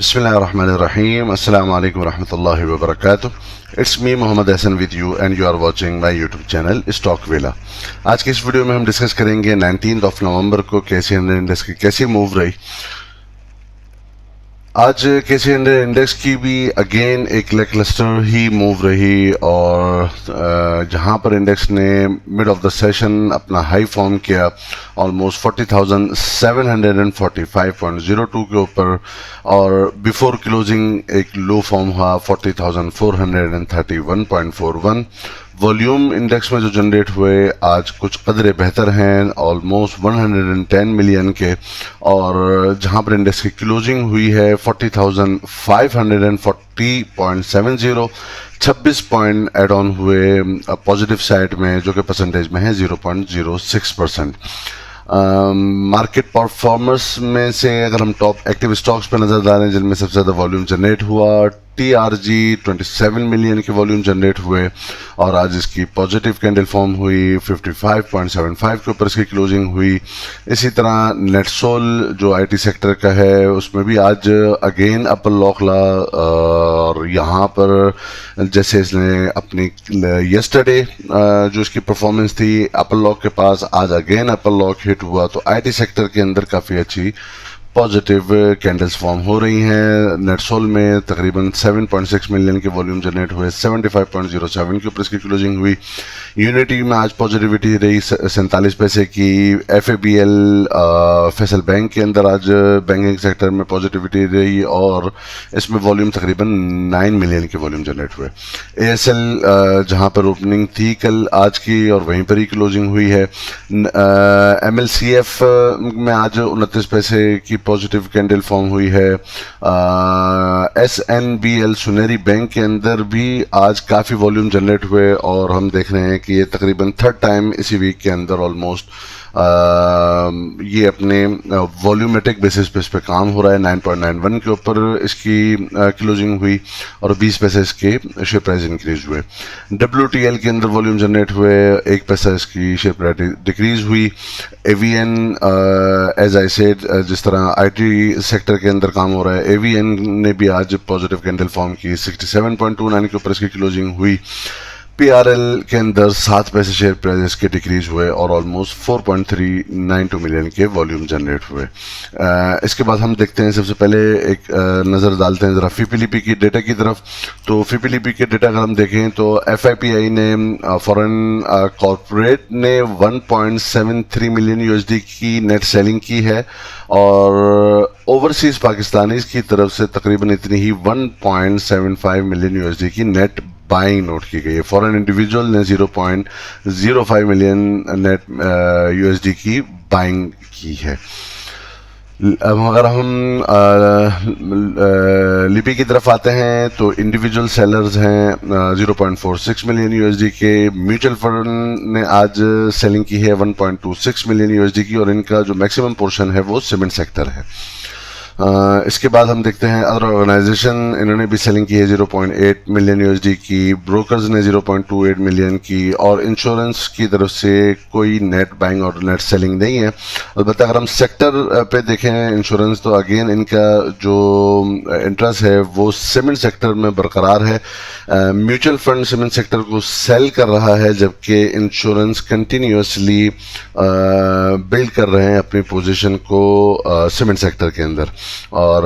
Bismillahirrahmanirrahim. Assalamu alaikum warahmatullahi wabarakatuh. It's me Mohammad Hassan with you and you are watching my YouTube channel Stock Vela. आज की इस video में हम discuss करेंगे 19 नवंबर को कैसी इंडेक्स की कैसी मूव रही। आज कैसी इंडेक्स की भी अगेन एक लेकलस्टर ही मूव रही और जहां पर इंडेक्स ने मिड ऑफ द सेशन अपना हाई फॉर्म किया ऑलमोस्ट 40,745.02 के ऊपर और बिफोर क्लोजिंग एक लो फॉर्म हुआ 40,431.41। वॉल्यूम इंडेक्स में जो जनरेट हुए आज कुछ कदरे बेहतर हैं ऑलमोस्ट 110 मिलियन के और जहां पर इंडेक्स की क्लोजिंग हुई है 40,540.70 26 पॉइंट एड ऑन हुए पॉजिटिव साइड में जो कि परसेंटेज में है 0.06%। मार्केट परफॉर्मेंस में से अगर हम टॉप एक्टिव स्टॉक्स पर नजर डालें जिनमें सबसे ज्यादा वॉल्यूम जनरेट हुआ TRG 27 मिलियन के वॉल्यूम जनरेट हुए और आज इसकी पॉजिटिव कैंडल फॉर्म हुई 55.75 के ऊपर इसकी क्लोजिंग हुई। इसी तरह नेटसोल जो IT सेक्टर का है उसमें भी आज अगेन अपर लॉक ला और यहाँ पर जैसे इसने अपनी यस्टरडे जो इसकी परफॉर्मेंस थी अपर लॉक के पास आज अगेन अपर लॉक हिट हुआ तो IT सेक्टर के अंदर काफ़ी अच्छी पॉजिटिव कैंडल्स फॉर्म हो रही हैं। नेटसोल में तकरीबन 7.6 मिलियन के वॉल्यूम जनरेट हुए 75.07 के ऊपर इसकी क्लोजिंग हुई। यूनिटी में आज पॉजिटिविटी रही 47 पैसे की। FABL फैसल बैंक के अंदर आज बैंकिंग सेक्टर में पॉजिटिविटी रही और इसमें वॉल्यूम तकरीबन 9 मिलियन के वॉल्यूम जनरेट हुए। ASL जहां पर ओपनिंग थी कल आज की और वहीं पर ही क्लोजिंग हुई है। MLCF में आज 29 पैसे की पॉजिटिव कैंडल फॉर्म हुई है। SNBL सुनेरी बैंक के अंदर भी आज काफ़ी वॉल्यूम जनरेट हुए और हम देख रहे हैं कि ये तकरीबन थर्ड टाइम इसी वीक के अंदर ऑलमोस्ट ये अपने वॉल्यूमेट्रिक बेसिस पे इस पे काम हो रहा है। 9.91 के ऊपर इसकी क्लोजिंग हुई और 20 पैसे इसके शेयर प्राइस इंक्रीज हुए। WTL के अंदर वॉल्यूम जनरेट हुए 1 पैसा इसकी शेयर प्राइस डिक्रीज हुई। AVN एज आई सेड जिस तरह IT सेक्टर के अंदर काम हो रहा है AVN ने भी आज पॉजिटिव कैंडल फॉर्म की 67.29 के ऊपर इसकी क्लोजिंग हुई। PRL के अंदर 7 पैसे शेयर प्राइस के डिक्रीज हुए और ऑलमोस्ट 4.392 मिलियन के वॉल्यूम जनरेट हुए। इसके बाद हम देखते हैं सबसे पहले एक नज़र डालते हैं ज़रा FIPLP की डेटा की तरफ। तो FIPLP के डेटा अगर हम देखें तो FIPI ने फॉरेन कॉर्पोरेट ने 1.73 मिलियन USD की नेट सेलिंग की है और ओवरसीज पाकिस्तानीज की तरफ से तकरीबन इतनी ही 1.75 मिलियन USD की नेट बाइंग नोट की गई है। फॉरेन इंडिविजुअल ने 0.05 मिलियन नेट USD की बाइंग की है। अब अगर हम लिपि की तरफ आते हैं तो इंडिविजुअल सेलर्स हैं 0.46 मिलियन USD के। म्यूचुअल फंड ने आज सेलिंग की है 1.26 मिलियन USD की और इनका जो मैक्सिमम पोर्शन है वो सीमेंट सेक्टर है। इसके बाद हम देखते हैं अदर ऑर्गेनाइजेशन इन्होंने भी सेलिंग की है 0.8 मिलियन USD की। ब्रोकर्स ने 0.28 मिलियन की और इंश्योरेंस की तरफ से कोई नेट बाइंग और नेट सेलिंग नहीं है। अलबत्ता अगर हम सेक्टर पे देखें इंश्योरेंस तो अगेन इनका जो इंटरेस्ट है वो सीमेंट सेक्टर में बरकरार है। म्यूचुअल फंड सीमेंट सेक्टर को सेल कर रहा है जबकि इंश्योरेंस कंटिन्यूसली बिल्ड कर रहे हैं अपनी पोजीशन को सीमेंट सेक्टर के अंदर और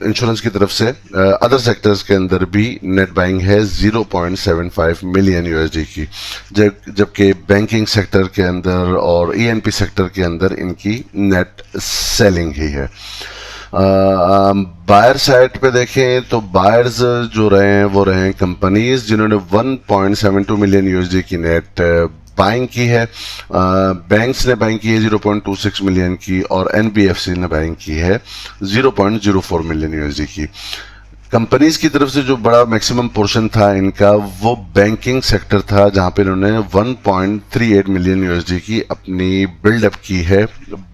इंश्योरेंस की तरफ से अदर सेक्टर्स के अंदर भी नेट बाइंग है 0.75 मिलियन USD की जबकि बैंकिंग सेक्टर के अंदर और ENP सेक्टर के अंदर इनकी नेट सेलिंग ही है। बायर साइड पे देखें तो बायर्स जो रहे हैं वो रहे हैं कंपनीज जिन्होंने 1.72 मिलियन USD की नेट बाइंग की है। बैंक्स ने बाइंग की है 0.26 मिलियन की और NBFC ने बाइंग की है 0.04 मिलियन USD की। कंपनीज की तरफ से जो बड़ा मैक्सिमम पोर्शन था इनका वो बैंकिंग सेक्टर था जहां पे इन्होंने 1.38 मिलियन USD की अपनी बिल्डअप की है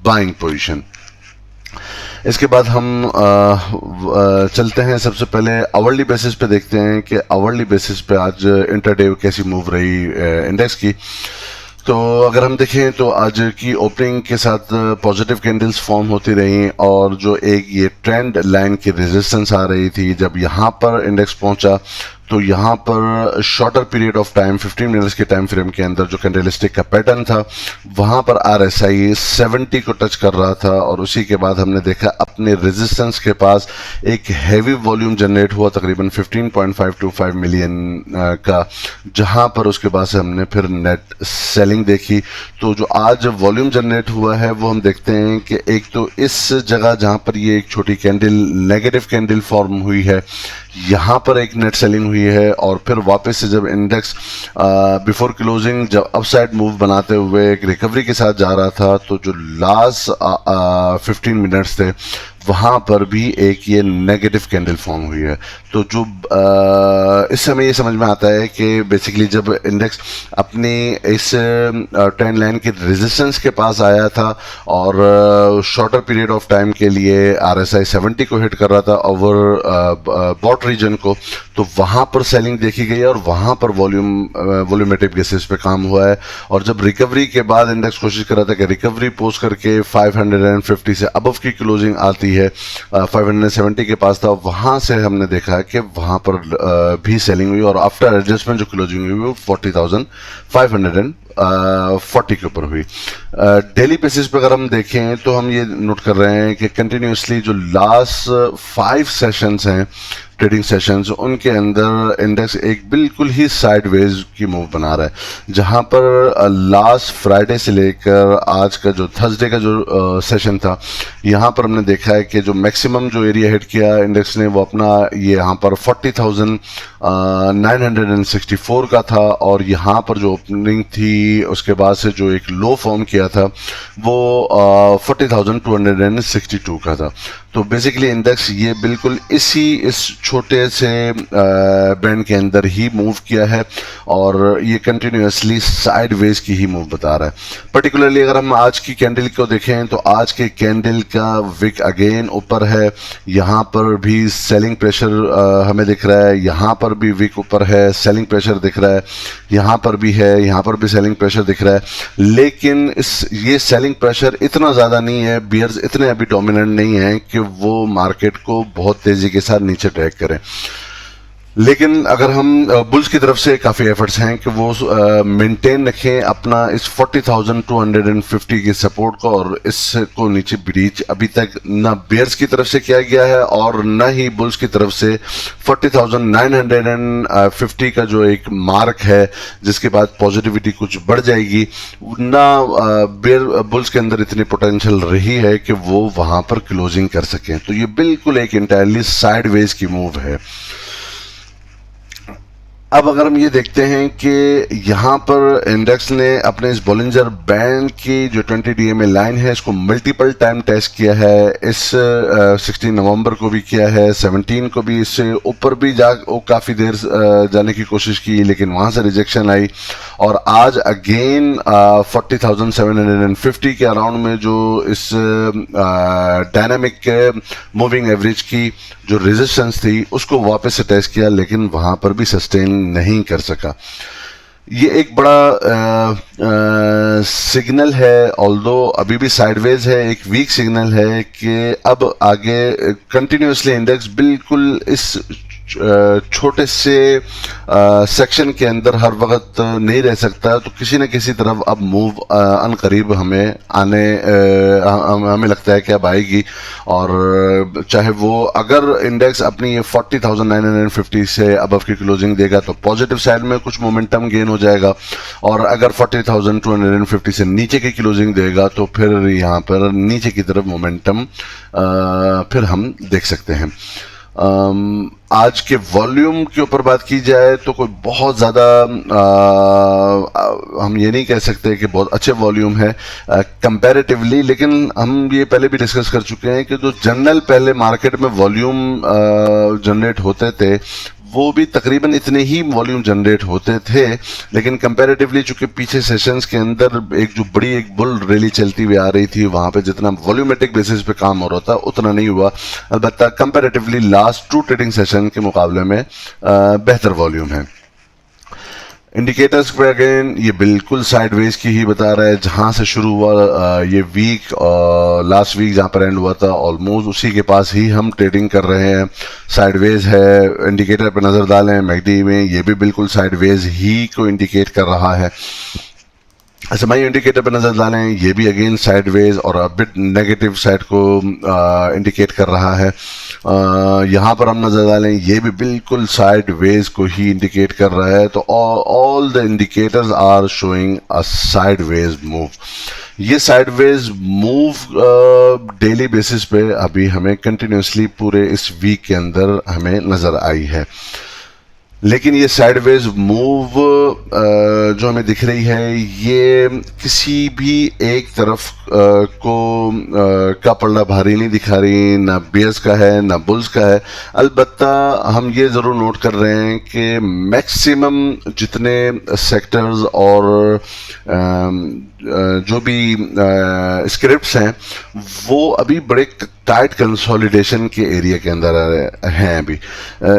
बाइंग पोजीशन। इसके बाद हम चलते हैं सबसे पहले आवरली बेसिस पे देखते हैं कि आवरली बेसिस पे आज इंटरडे कैसी मूव रही इंडेक्स की। तो अगर हम देखें तो आज की ओपनिंग के साथ पॉजिटिव कैंडल्स फॉर्म होती रही और जो एक ये ट्रेंड लाइन की रेजिस्टेंस आ रही थी, जब यहाँ पर इंडेक्स पहुंचा तो यहाँ पर shorter period of time 15 minutes के टाइम फ्रेम के अंदर जो कैंडलस्टिक का पैटर्न था वहाँ पर RSI 70 को टच कर रहा था और उसी के बाद हमने देखा अपने रेजिस्टेंस के पास एक हैवी वॉल्यूम जनरेट हुआ तकरीबन 15.525 मिलियन का, जहाँ पर उसके बाद से हमने फिर नेट सेलिंग देखी। तो जो आज वॉल्यूम जनरेट हुआ है वो हम देखते हैं कि एक तो इस जगह जहाँ पर ये एक छोटी कैंडल नेगेटिव कैंडल फॉर्म हुई है, यहाँ पर एक नेट सेलिंग हुई है और फिर वापस से जब इंडेक्स बिफोर क्लोजिंग जब अपसाइड मूव बनाते हुए एक रिकवरी के साथ जा रहा था तो जो लास्ट 15 मिनट्स थे वहाँ पर भी एक ये नेगेटिव कैंडल फॉर्म हुई है। तो जो इस समय ये समझ में आता है कि बेसिकली जब इंडेक्स अपनी इस ट्रेंड लाइन के रेजिस्टेंस के पास आया था और शॉर्टर पीरियड ऑफ टाइम के लिए RSI 70 को हिट कर रहा था ओवर बॉट रीजन को, तो वहाँ पर सेलिंग देखी गई और वहाँ पर वॉल्यूमेट्रिक बेसिस पे काम हुआ है। और जब रिकवरी के बाद इंडेक्स कोशिश कर रहा था कि रिकवरी पोस्ट करके 550 से अबव की क्लोजिंग आती है, 570 के पास था, वहाँ से हमने देखा कि वहाँ पर भी सेलिंग हुई और आफ्टर एडजस्टमेंट जो क्लोजिंग हुई वो 40,540 के ऊपर हुई। डेली बेसिस पे अगर हम देखें तो हम ये नोट कर रहे हैं कि कंटिन्यूसली जो लास्ट 5 सेशंस हैं ट्रेडिंग सेशंस उनके अंदर इंडेक्स एक बिल्कुल ही साइडवेज की मूव बना रहा है, जहां पर लास्ट फ्राइडे से लेकर आज का जो थर्सडे का जो सेशन था यहां पर हमने देखा है कि जो मैक्सिमम जो एरिया हिट किया इंडेक्स ने वो अपना ये यहां पर 40,964 का था और यहां पर जो ओपनिंग थी उसके बाद से जो एक लो फॉर्म किया था वो 40,262 का था। तो बेसिकली इंडेक्स ये बिल्कुल इस छोटे से बैंड के अंदर ही मूव किया है और ये कंटिन्यूसली साइडवेज की ही मूव बता रहा है। पर्टिकुलरली अगर हम आज की कैंडल को देखें तो आज के कैंडल का विक अगेन ऊपर है, यहाँ पर भी सेलिंग प्रेशर हमें दिख रहा है, यहाँ पर भी विक ऊपर है, सेलिंग प्रेशर दिख रहा है, यहाँ पर भी है, यहाँ पर भी सेलिंग प्रेशर दिख रहा है, लेकिन ये सेलिंग प्रेशर इतना ज़्यादा नहीं है, बियर्स इतने अभी डोमिनेंट नहीं है कि वो मार्केट को बहुत तेजी के साथ नीचे ट्रैक करें। लेकिन अगर हम बुल्स की तरफ से काफ़ी एफर्ट्स हैं कि वो मेंटेन रखें अपना इस 40,250 की सपोर्ट को और इसको नीचे ब्रीच अभी तक ना बेयर्स की तरफ से किया गया है और ना ही बुल्स की तरफ से 40,950 का जो एक मार्क है जिसके बाद पॉजिटिविटी कुछ बढ़ जाएगी, ना बेयर बुल्स के अंदर इतनी पोटेंशियल रही है कि वो वहां पर क्लोजिंग कर सकें। तो ये बिल्कुल एक इंटायरली साइडवेज की मूव है। अब अगर हम ये देखते हैं कि यहाँ पर इंडेक्स ने अपने इस बॉलिंजर बैंड की जो 20 DMA लाइन है इसको मल्टीपल टाइम टेस्ट किया है, इस 16 नवंबर को भी किया है, 17 को भी इससे ऊपर भी काफ़ी देर जाने की कोशिश की लेकिन वहाँ से रिजेक्शन आई और आज अगेन 40,750 के अराउंड में जो इस डायनामिक मूविंग एवरेज की जो रेजिस्टेंस थी उसको वापस से टेस्ट किया लेकिन वहाँ पर भी सस्टेन नहीं कर सका। ये एक बड़ा सिग्नल है, ऑल्दो अभी भी साइडवेज है, एक वीक सिग्नल है कि अब आगे कंटिन्यूसली इंडेक्स बिल्कुल इस छोटे से सेक्शन के अंदर हर वक्त नहीं रह सकता, तो किसी न किसी तरफ अब मूव अनकरीब हमें हमें लगता है कि अब आएगी और चाहे वो अगर इंडेक्स अपनी ये 40,950 से अबव की क्लोजिंग देगा तो पॉजिटिव साइड में कुछ मोमेंटम गेन हो जाएगा और अगर 40,250 से नीचे की क्लोजिंग देगा तो फिर यहाँ पर नीचे की तरफ मोमेंटम फिर हम देख सकते हैं। आज के वॉल्यूम के ऊपर बात की जाए तो कोई बहुत ज़्यादा हम ये नहीं कह सकते कि बहुत अच्छे वॉल्यूम है कंपैरेटिवली, लेकिन हम ये पहले भी डिस्कस कर चुके हैं कि जो जनरल पहले मार्केट में वॉल्यूम जनरेट होते थे वो भी तकरीबन इतने ही वॉल्यूम जनरेट होते थे, लेकिन कंपैरेटिवली चूंकि पीछे सेशंस के अंदर एक जो बड़ी एक बुल रैली चलती हुई आ रही थी वहां पे जितना वॉल्यूमेट्रिक बेसिस पे काम हो रहा था उतना नहीं हुआ। अलबत्ता कंपैरेटिवली लास्ट 2 ट्रेडिंग सेशन के मुकाबले में बेहतर वॉल्यूम है। इंडिकेटर्स पे अगेन ये बिल्कुल साइडवेज की ही बता रहा है। जहां से शुरू हुआ ये वीक, लास्ट वीक जहां पर एंड हुआ था, ऑलमोस्ट उसी के पास ही हम ट्रेडिंग कर रहे हैं। साइडवेज है। इंडिकेटर पे नजर डालें मैकडी में, ये भी बिल्कुल साइडवेज ही को इंडिकेट कर रहा है। एसएमआई इंडिकेटर पर नजर डालें, ये भी अगेन साइडवेज और बिट नेगेटिव साइड को इंडिकेट कर रहा है। यहाँ पर हम नजर डालें, ये भी बिल्कुल साइडवेज को ही इंडिकेट कर रहा है। तो all the indicators are showing a sideways move. ये साइडवेज मूव डेली बेसिस पे अभी हमें कंटिन्यूसली पूरे इस वीक के अंदर हमें नजर आई है। लेकिन ये साइडवेज मूव जो हमें दिख रही है, ये किसी भी एक तरफ का पलड़ा भारी नहीं दिखा रही, ना बियर्स का है ना बुल्स का है। अलबत्ता हम ये ज़रूर नोट कर रहे हैं कि मैक्सिमम जितने सेक्टर्स और जो भी स्क्रिप्ट्स हैं वो अभी बड़े टाइट कंसोलिडेशन के एरिया के अंदर हैं अभी।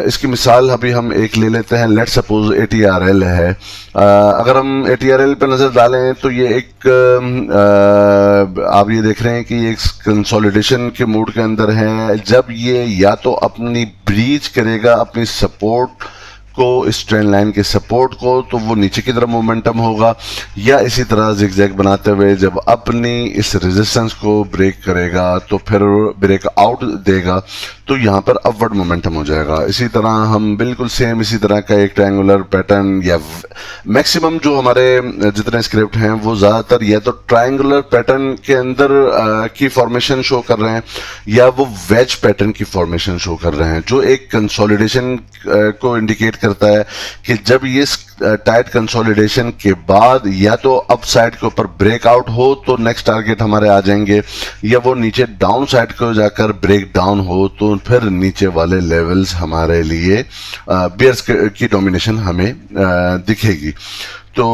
इसकी मिसाल अभी हम एक ले लेते हैं। लेट सपोज ATRL है। अगर हम ATRL पे नज़र डालें तो ये एक आप ये देख रहे हैं कि ये एक कंसोलिडेशन के मूड के अंदर है। जब ये या तो अपनी ब्रीच करेगा अपनी सपोर्ट को, इस ट्रेंड लाइन के सपोर्ट को, तो वो नीचे की तरफ मोमेंटम होगा, या इसी तरह जिगजैग बनाते हुए जब अपनी इस रेजिस्टेंस को ब्रेक करेगा तो फिर ब्रेक आउट देगा, तो यहाँ पर अपवर्ड मोमेंटम हो जाएगा। इसी तरह हम बिल्कुल सेम इसी तरह का एक ट्रायंगुलर पैटर्न, या मैक्सिमम जो हमारे जितने स्क्रिप्ट हैं वो ज़्यादातर या तो ट्रायंगुलर पैटर्न के अंदर की फॉर्मेशन शो कर रहे हैं, या वो वेज पैटर्न की फॉर्मेशन शो कर रहे हैं, जो एक कंसोलिडेशन को इंडिकेट करता है कि जब ये टाइट कंसोलिडेशन के बाद या तो अप साइड के ऊपर ब्रेकआउट हो तो नेक्स्ट टारगेट हमारे आ जाएंगे, या वो नीचे डाउन साइड को जाकर ब्रेक डाउन हो तो फिर नीचे वाले लेवल्स हमारे लिए बियर्स की डोमिनेशन हमें दिखेगी। तो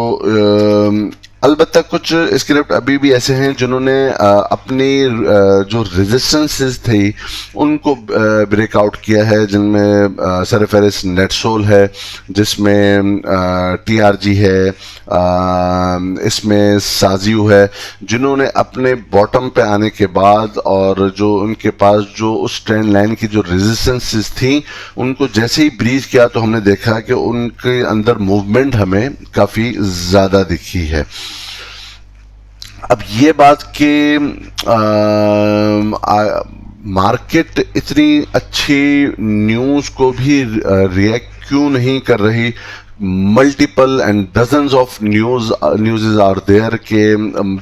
अलबत्ता कुछ स्क्रिप्ट अभी भी ऐसे हैं जिन्होंने अपनी जो रेजिस्टेंसेस थी उनको ब्रेकआउट किया है, जिनमें सरफेरिस नेटसोल है, जिसमें TRG है, इसमें साजियो है, जिन्होंने अपने बॉटम पे आने के बाद और जो उनके पास जो उस ट्रेंड लाइन की जो रेजिस्टेंसेस थी उनको जैसे ही ब्रीच किया तो हमने देखा कि उनके अंदर मूवमेंट हमें काफ़ी ज़्यादा दिखी है। अब ये बात कि मार्केट इतनी अच्छी न्यूज़ को भी रिएक्ट क्यों नहीं कर रही, multiple and dozens of news are there के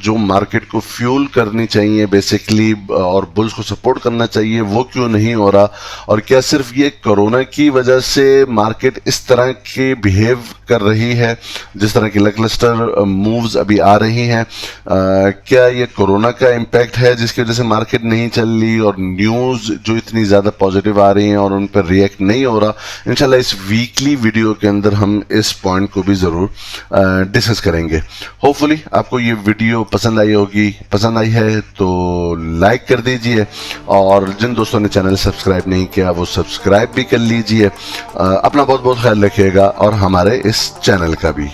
जो मार्केट को फ्यूल करनी चाहिए बेसिकली और बुल्स को सपोर्ट करना चाहिए, वो क्यों नहीं हो रहा? और क्या सिर्फ ये कोरोना की वजह से मार्केट इस तरह के बिहेव कर रही है, जिस तरह की लकलस्टर मूव्स अभी आ रही हैं? क्या ये कोरोना का इम्पैक्ट है जिसकी वजह से मार्केट नहीं चल रही और न्यूज़ जो इतनी ज़्यादा पॉजिटिव आ रही हैं और उन पर रिएक्ट नहीं हो रहा? इंशाल्लाह इस वीकली वीडियो के अंदर हम इस पॉइंट को भी ज़रूर डिस्कस करेंगे। होपफुली आपको ये वीडियो पसंद आई होगी। पसंद आई है तो लाइक कर दीजिए, और जिन दोस्तों ने चैनल सब्सक्राइब नहीं किया वो सब्सक्राइब भी कर लीजिए। अपना बहुत बहुत ख्याल रखिएगा और हमारे इस चैनल का भी।